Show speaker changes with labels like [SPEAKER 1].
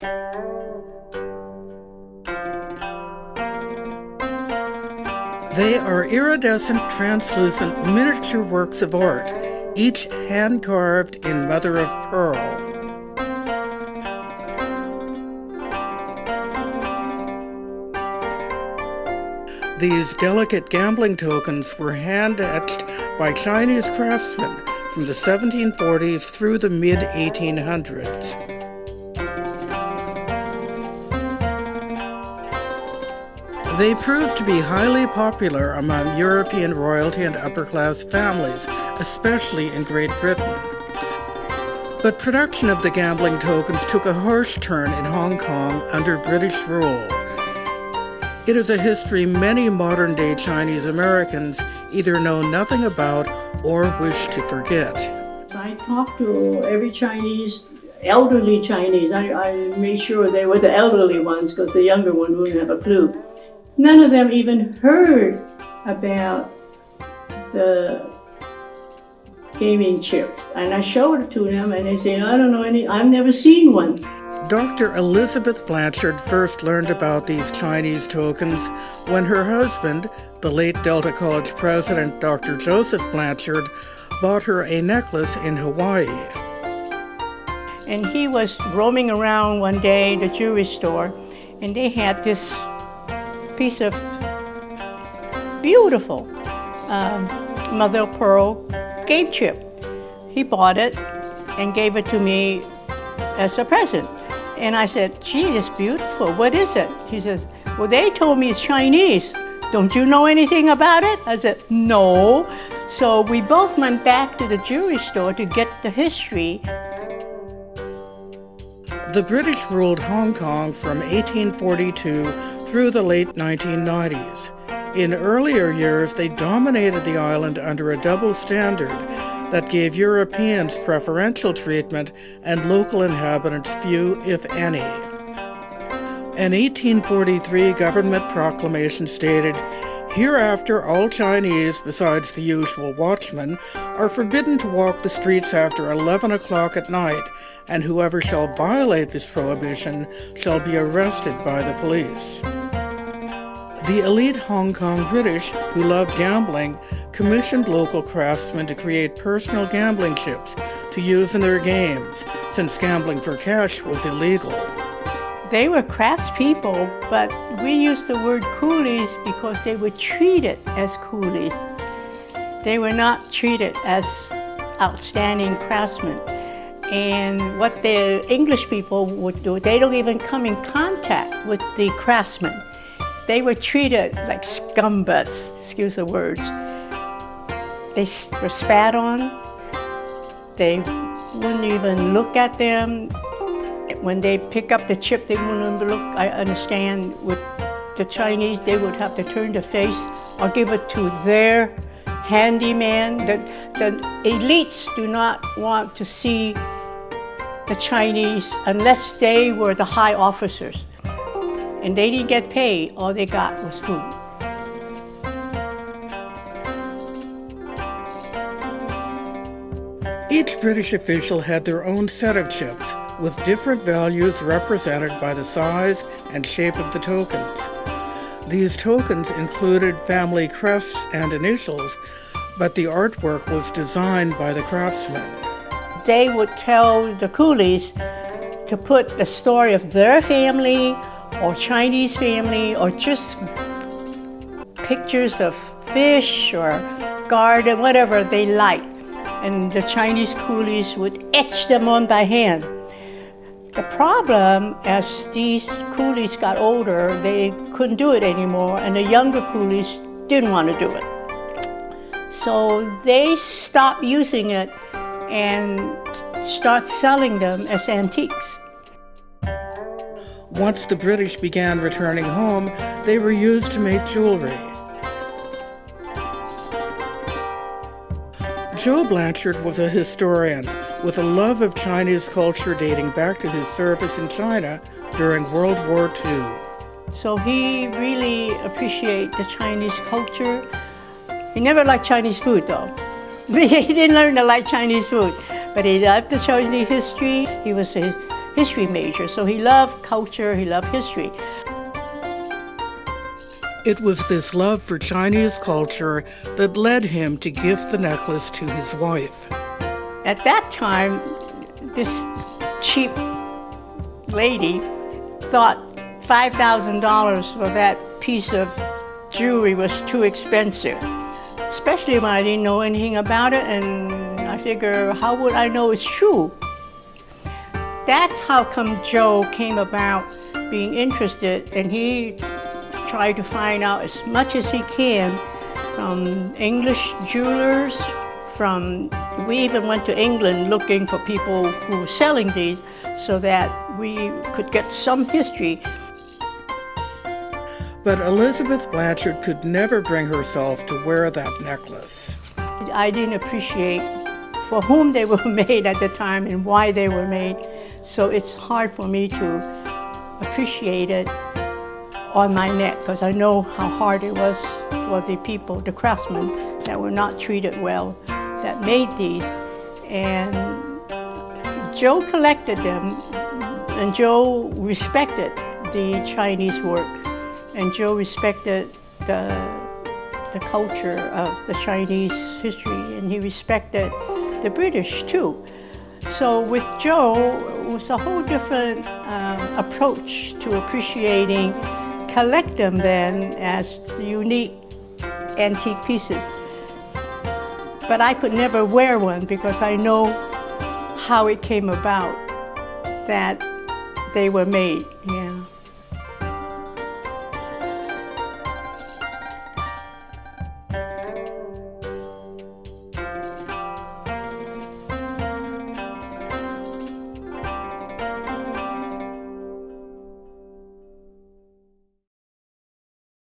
[SPEAKER 1] They are iridescent, translucent miniature works of art, each hand-carved in mother of pearl. These delicate gambling tokens were hand-etched by Chinese craftsmen from the 1740s through the mid-1800s. They proved to be highly popular among European royalty and upper-class families, especially in Great Britain. But production of the gambling tokens took a harsh turn in Hong Kong under British rule. It is a history many modern-day Chinese Americans either know nothing about or wish to forget.
[SPEAKER 2] I talked to every elderly Chinese. I made sure they were the elderly ones because the younger ones wouldn't have a clue. None of them even heard about the gaming chips. And I showed it to them and they say, I don't know any, I've never seen one.
[SPEAKER 1] Dr. Elizabeth Blanchard first learned about these Chinese tokens when her husband, the late Delta College president Dr. Joseph Blanchard, bought her a necklace in Hawaii.
[SPEAKER 2] And he was roaming around one day, the jewelry store, and they had this piece of beautiful mother of pearl game chip. He bought it and gave it to me as a present. And I said, gee, it's beautiful. What is it? He says, well, they told me it's Chinese. Don't you know anything about it? I said, no. So we both went back to the jewelry store to get the history.
[SPEAKER 1] The British ruled Hong Kong from 1842 through the late 1990s. In earlier years, they dominated the island under a double standard that gave Europeans preferential treatment and local inhabitants few, if any. An 1843 government proclamation stated, "Hereafter all Chinese, besides the usual watchmen, are forbidden to walk the streets after 11 o'clock at night, and whoever shall violate this prohibition shall be arrested by the police." The elite Hong Kong British, who loved gambling, commissioned local craftsmen to create personal gambling chips to use in their games, since gambling for cash was illegal.
[SPEAKER 2] They were craftspeople, but we used the word coolies because they were treated as coolies. They were not treated as outstanding craftsmen. And what the English people would do, they don't even come in contact with the craftsmen. They were treated like scumbags, excuse the words. They were spat on. They wouldn't even look at them. When they pick up the chip, they wouldn't even look. I understand with the Chinese, they would have to turn the face or give it to their handyman. The elites do not want to see the Chinese unless they were the high officers. And they didn't get paid, all they got was food.
[SPEAKER 1] Each British official had their own set of chips, with different values represented by the size and shape of the tokens. These tokens included family crests and initials, but the artwork was designed by the craftsmen.
[SPEAKER 2] They would tell the coolies to put the story of their family or Chinese family or just pictures of fish or garden, whatever they liked. And the Chinese coolies would etch them on by hand. The problem, as these coolies got older, they couldn't do it anymore, and the younger coolies didn't want to do it. So they stopped using it and start selling them as antiques.
[SPEAKER 1] Once the British began returning home, they were used to make jewelry. Joe Blanchard was a historian with a love of Chinese culture dating back to his service in China during World War II.
[SPEAKER 2] So he really appreciated the Chinese culture. He never liked Chinese food though. He didn't learn to like Chinese food, but he loved the Chinese history. He was a history major, so he loved culture, he loved history.
[SPEAKER 1] It was this love for Chinese culture that led him to gift the necklace to his wife.
[SPEAKER 2] At that time, this cheap lady thought $5,000 for that piece of jewelry was too expensive, especially when I didn't know anything about it, and I figure, how would I know it's true? That's how come Joe came about being interested, and he tried to find out as much as he can from English jewelers, we even went to England looking for people who were selling these so that we could get some history.
[SPEAKER 1] But Elizabeth Blanchard could never bring herself to wear that necklace.
[SPEAKER 2] I didn't appreciate for whom they were made at the time and why they were made, so it's hard for me to appreciate it on my neck, because I know how hard it was for the people, the craftsmen, that were not treated well, that made these. And Joe collected them, and Joe respected the Chinese work, and Joe respected the culture of the Chinese history, and he respected the British too. So with Joe, it was a whole different approach to appreciating, collect them then as unique antique pieces. But I could never wear one because I know how it came about that they were made.